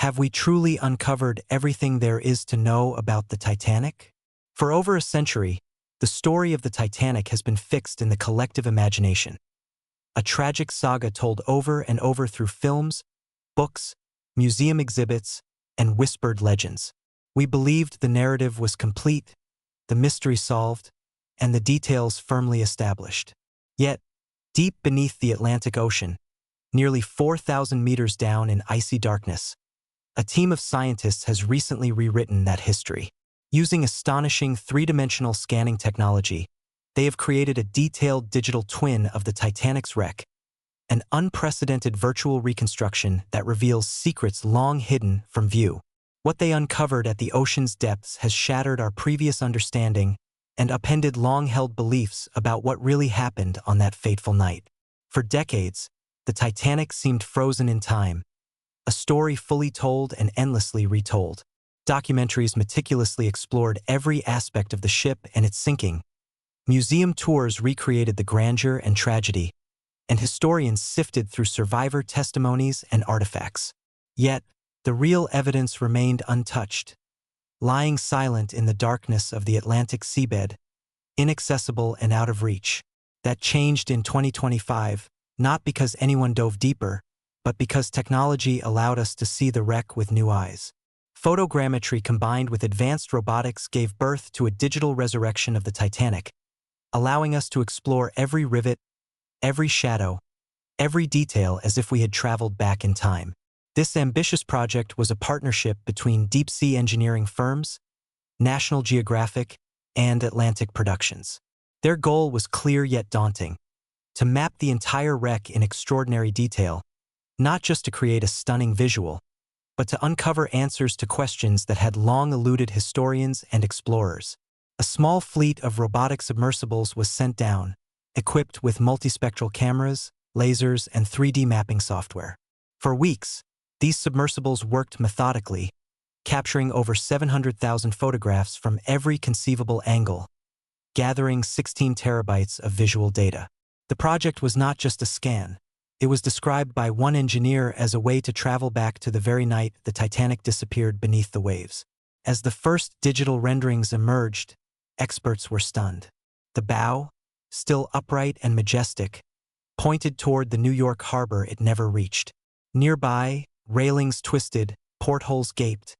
Have we truly uncovered everything there is to know about the Titanic? For over a century, the story of the Titanic has been fixed in the collective imagination. A tragic saga told over and over through films, books, museum exhibits, and whispered legends. We believed the narrative was complete, the mystery solved, and the details firmly established. Yet, deep beneath the Atlantic Ocean, nearly 4,000 meters down in icy darkness, a team of scientists has recently rewritten that history. Using astonishing three-dimensional scanning technology, they have created a detailed digital twin of the Titanic's wreck, an unprecedented virtual reconstruction that reveals secrets long hidden from view. What they uncovered at the ocean's depths has shattered our previous understanding and upended long-held beliefs about what really happened on that fateful night. For decades, the Titanic seemed frozen in time, a story fully told and endlessly retold. Documentaries meticulously explored every aspect of the ship and its sinking. Museum tours recreated the grandeur and tragedy, and historians sifted through survivor testimonies and artifacts. Yet, the real evidence remained untouched, lying silent in the darkness of the Atlantic seabed, inaccessible and out of reach. That changed in 2025, not because anyone dove deeper, but because technology allowed us to see the wreck with new eyes. Photogrammetry combined with advanced robotics gave birth to a digital resurrection of the Titanic, allowing us to explore every rivet, every shadow, every detail as if we had traveled back in time. This ambitious project was a partnership between deep-sea engineering firms, National Geographic, and Atlantic Productions. Their goal was clear yet daunting: to map the entire wreck in extraordinary detail, not just to create a stunning visual, but to uncover answers to questions that had long eluded historians and explorers. A small fleet of robotic submersibles was sent down, equipped with multispectral cameras, lasers, and 3D mapping software. For weeks, these submersibles worked methodically, capturing over 700,000 photographs from every conceivable angle, gathering 16 terabytes of visual data. The project was not just a scan. It was described by one engineer as a way to travel back to the very night the Titanic disappeared beneath the waves. As the first digital renderings emerged, experts were stunned. The bow, still upright and majestic, pointed toward the New York harbor it never reached. Nearby, railings twisted, portholes gaped,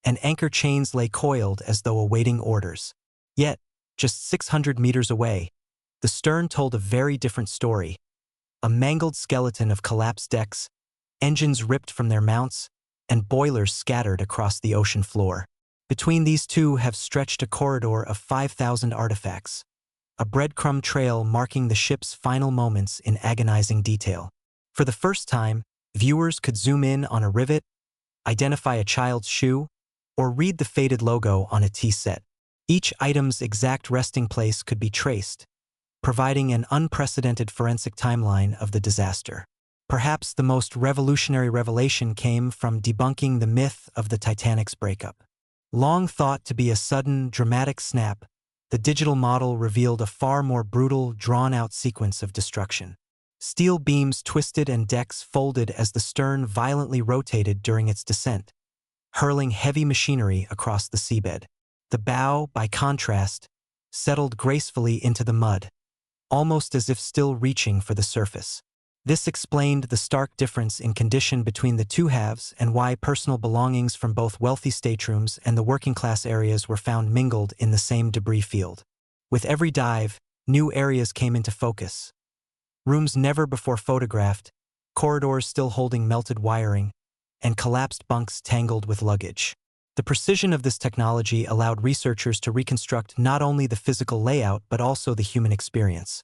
and anchor chains lay coiled as though awaiting orders. Yet, just 600 meters away, the stern told a very different story. A mangled skeleton of collapsed decks, engines ripped from their mounts, and boilers scattered across the ocean floor. Between these two have stretched a corridor of 5,000 artifacts, a breadcrumb trail marking the ship's final moments in agonizing detail. For the first time, viewers could zoom in on a rivet, identify a child's shoe, or read the faded logo on a tea set. Each item's exact resting place could be traced, providing an unprecedented forensic timeline of the disaster. Perhaps the most revolutionary revelation came from debunking the myth of the Titanic's breakup. Long thought to be a sudden, dramatic snap, the digital model revealed a far more brutal, drawn-out sequence of destruction. Steel beams twisted and decks folded as the stern violently rotated during its descent, hurling heavy machinery across the seabed. The bow, by contrast, settled gracefully into the mud, almost as if still reaching for the surface. This explained the stark difference in condition between the two halves and why personal belongings from both wealthy staterooms and the working-class areas were found mingled in the same debris field. With every dive, new areas came into focus. Rooms never before photographed, corridors still holding melted wiring, and collapsed bunks tangled with luggage. The precision of this technology allowed researchers to reconstruct not only the physical layout but also the human experience.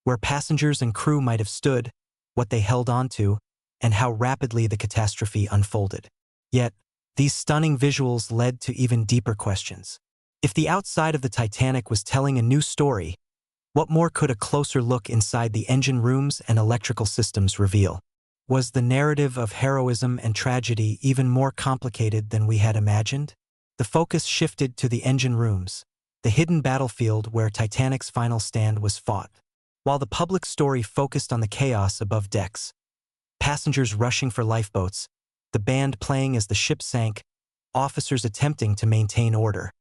Where passengers and crew might have stood, what they held onto, and how rapidly the catastrophe unfolded. Yet, these stunning visuals led to even deeper questions. If the outside of the Titanic was telling a new story, what more could a closer look inside the engine rooms and electrical systems reveal? Was the narrative of heroism and tragedy even more complicated than we had imagined? The focus shifted to the engine rooms, the hidden battlefield where Titanic's final stand was fought. While the public story focused on the chaos above decks, passengers rushing for lifeboats, the band playing as the ship sank, officers attempting to maintain order.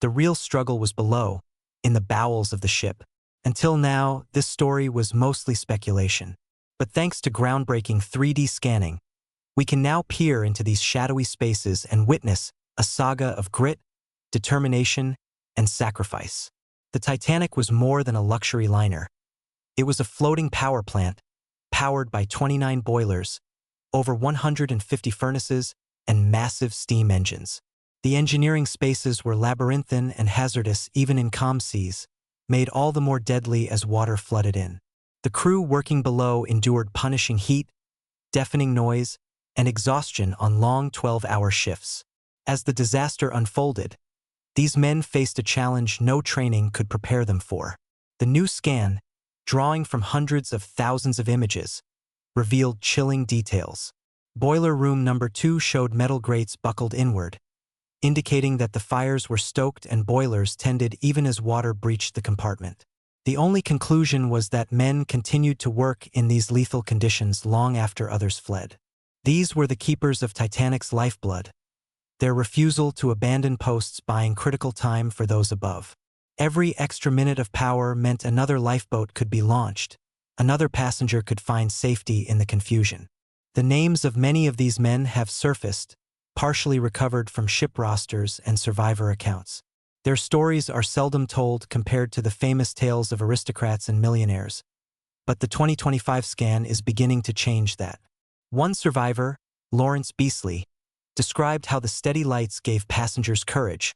The real struggle was below, in the bowels of the ship. Until now, this story was mostly speculation. But thanks to groundbreaking 3D scanning, we can now peer into these shadowy spaces and witness a saga of grit, determination, and sacrifice. The Titanic was more than a luxury liner. It was a floating power plant, powered by 29 boilers, over 150 furnaces, and massive steam engines. The engineering spaces were labyrinthine and hazardous even in calm seas, made all the more deadly as water flooded in. The crew working below endured punishing heat, deafening noise, and exhaustion on long 12-hour shifts. As the disaster unfolded, these men faced a challenge no training could prepare them for. The new scan, drawing from hundreds of thousands of images, revealed chilling details. Boiler room number 2 showed metal grates buckled inward, indicating that the fires were stoked and boilers tended even as water breached the compartment. The only conclusion was that men continued to work in these lethal conditions long after others fled. These were the keepers of Titanic's lifeblood, their refusal to abandon posts buying critical time for those above. Every extra minute of power meant another lifeboat could be launched, another passenger could find safety in the confusion. The names of many of these men have surfaced, partially recovered from ship rosters and survivor accounts. Their stories are seldom told compared to the famous tales of aristocrats and millionaires, but the 2025 scan is beginning to change that. One survivor, Lawrence Beasley, described how the steady lights gave passengers courage,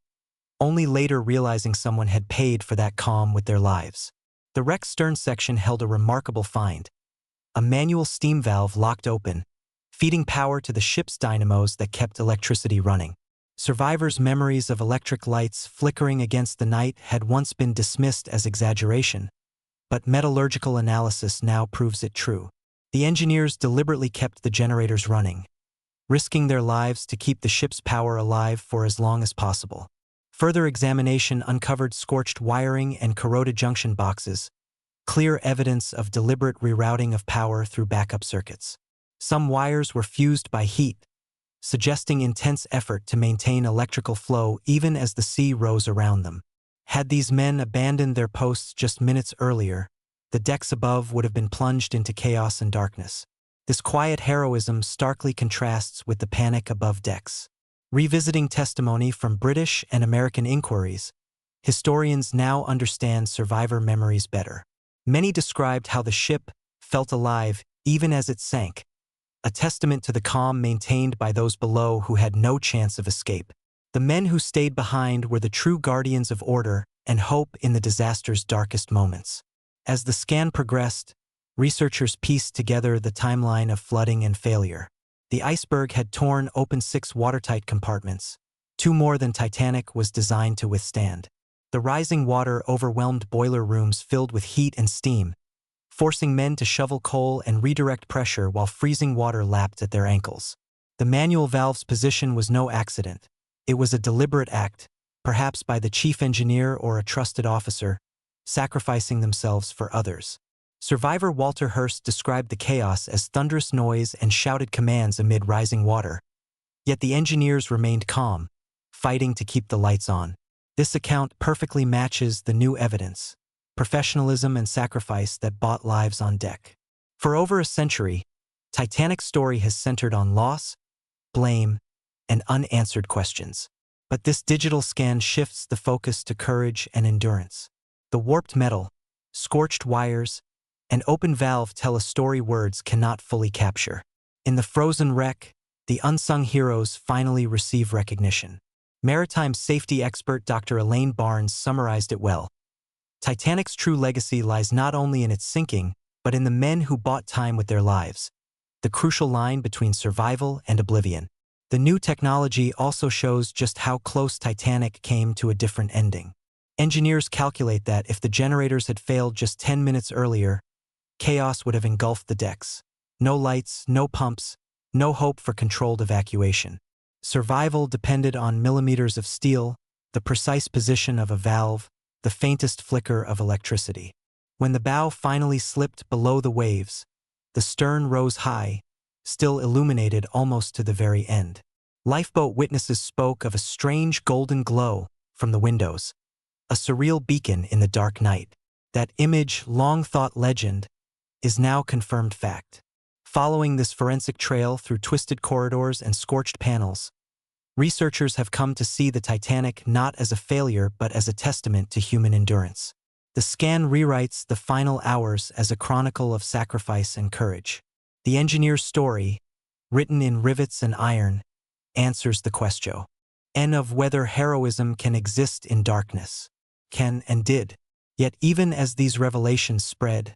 only later realizing someone had paid for that calm with their lives. The wreck's stern section held a remarkable find: a manual steam valve locked open, feeding power to the ship's dynamos that kept electricity running. Survivors' memories of electric lights flickering against the night had once been dismissed as exaggeration, but metallurgical analysis now proves it true. The engineers deliberately kept the generators running, risking their lives to keep the ship's power alive for as long as possible. Further examination uncovered scorched wiring and corroded junction boxes, clear evidence of deliberate rerouting of power through backup circuits. Some wires were fused by heat, suggesting intense effort to maintain electrical flow even as the sea rose around them. Had these men abandoned their posts just minutes earlier, the decks above would have been plunged into chaos and darkness. This quiet heroism starkly contrasts with the panic above decks. Revisiting testimony from British and American inquiries, historians now understand survivor memories better. Many described how the ship felt alive even as it sank, a testament to the calm maintained by those below who had no chance of escape. The men who stayed behind were the true guardians of order and hope in the disaster's darkest moments. As the scan progressed, researchers pieced together the timeline of flooding and failure. The iceberg had torn open 6 watertight compartments, 2 more than Titanic was designed to withstand. The rising water overwhelmed boiler rooms filled with heat and steam, forcing men to shovel coal and redirect pressure while freezing water lapped at their ankles. The manual valve's position was no accident. It was a deliberate act, perhaps by the chief engineer or a trusted officer, sacrificing themselves for others. Survivor Walter Hurst described the chaos as thunderous noise and shouted commands amid rising water. Yet the engineers remained calm, fighting to keep the lights on. This account perfectly matches the new evidence: professionalism and sacrifice that bought lives on deck. For over a century, Titanic's story has centered on loss, blame, and unanswered questions. But this digital scan shifts the focus to courage and endurance. The warped metal, scorched wires, and open valve tell a story words cannot fully capture. In the frozen wreck, the unsung heroes finally receive recognition. Maritime safety expert Dr. Elaine Barnes summarized it well. Titanic's true legacy lies not only in its sinking, but in the men who bought time with their lives, the crucial line between survival and oblivion. The new technology also shows just how close Titanic came to a different ending. Engineers calculate that if the generators had failed just 10 minutes earlier, chaos would have engulfed the decks. No lights, no pumps, no hope for controlled evacuation. Survival depended on millimeters of steel, the precise position of a valve, the faintest flicker of electricity. When the bow finally slipped below the waves, the stern rose high, still illuminated almost to the very end. Lifeboat witnesses spoke of a strange golden glow from the windows, a surreal beacon in the dark night. That image, long thought legend, is now confirmed fact. Following this forensic trail through twisted corridors and scorched panels, researchers have come to see the Titanic not as a failure but as a testament to human endurance. The scan rewrites the final hours as a chronicle of sacrifice and courage. The engineer's story, written in rivets and iron, answers the question of whether heroism can exist in darkness. Can and did. Yet even as these revelations spread,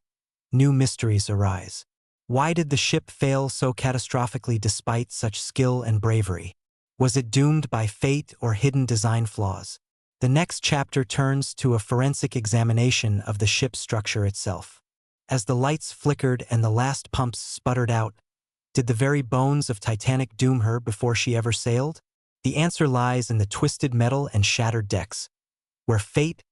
new mysteries arise. Why did the ship fail so catastrophically despite such skill and bravery? Was it doomed by fate or hidden design flaws? The next chapter turns to a forensic examination of the ship's structure itself. As the lights flickered and the last pumps sputtered out, did the very bones of Titanic doom her before she ever sailed? The answer lies in the twisted metal and shattered decks, where fate,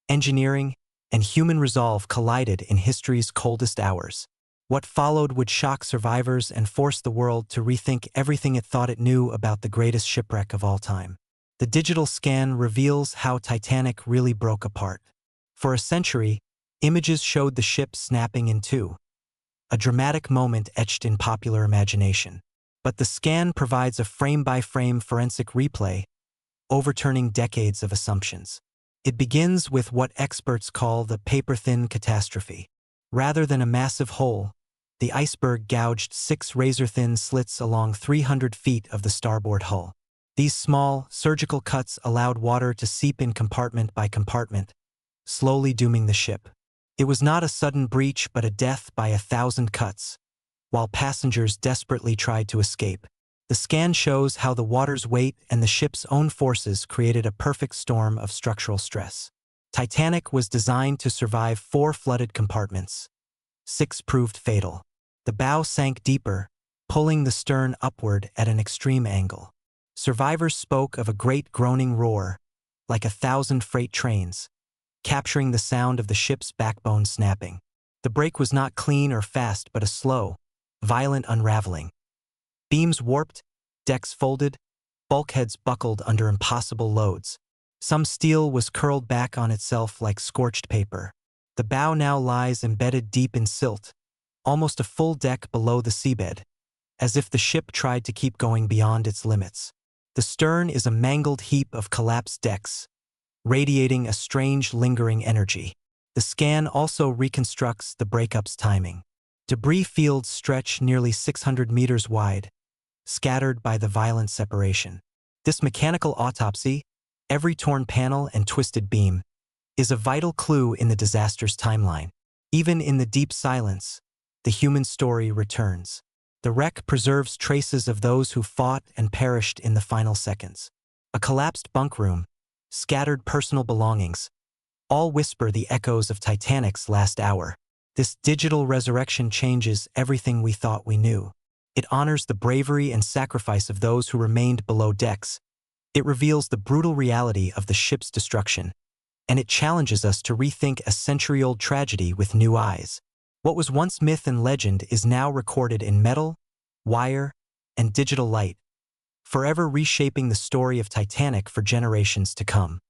engineering, and human resolve collided in history's coldest hours. What followed would shock survivors and force the world to rethink everything it thought it knew about the greatest shipwreck of all time. The digital scan reveals how Titanic really broke apart. For a century, images showed the ship snapping in two, a dramatic moment etched in popular imagination. But the scan provides a frame-by-frame forensic replay, overturning decades of assumptions. It begins with what experts call the paper-thin catastrophe. Rather than a massive hole, the iceberg gouged 6 razor-thin slits along 300 feet of the starboard hull. These small, surgical cuts allowed water to seep in compartment by compartment, slowly dooming the ship. It was not a sudden breach but a death by 1,000 cuts, while passengers desperately tried to escape. The scan shows how the water's weight and the ship's own forces created a perfect storm of structural stress. Titanic was designed to survive 4 flooded compartments. 6 proved fatal. The bow sank deeper, pulling the stern upward at an extreme angle. Survivors spoke of a great groaning roar, like 1,000 freight trains, capturing the sound of the ship's backbone snapping. The break was not clean or fast but a slow, violent unraveling. Beams warped, decks folded, bulkheads buckled under impossible loads. Some steel was curled back on itself like scorched paper. The bow now lies embedded deep in silt, almost a full deck below the seabed, as if the ship tried to keep going beyond its limits. The stern is a mangled heap of collapsed decks, radiating a strange lingering energy. The scan also reconstructs the breakup's timing. Debris fields stretch nearly 600 meters wide, scattered by the violent separation. This mechanical autopsy, every torn panel and twisted beam, is a vital clue in the disaster's timeline. Even in the deep silence, the human story returns. The wreck preserves traces of those who fought and perished in the final seconds. A collapsed bunk room, scattered personal belongings, all whisper the echoes of Titanic's last hour. This digital resurrection changes everything we thought we knew. It honors the bravery and sacrifice of those who remained below decks. It reveals the brutal reality of the ship's destruction, and it challenges us to rethink a century-old tragedy with new eyes. What was once myth and legend is now recorded in metal, wire, and digital light, forever reshaping the story of Titanic for generations to come.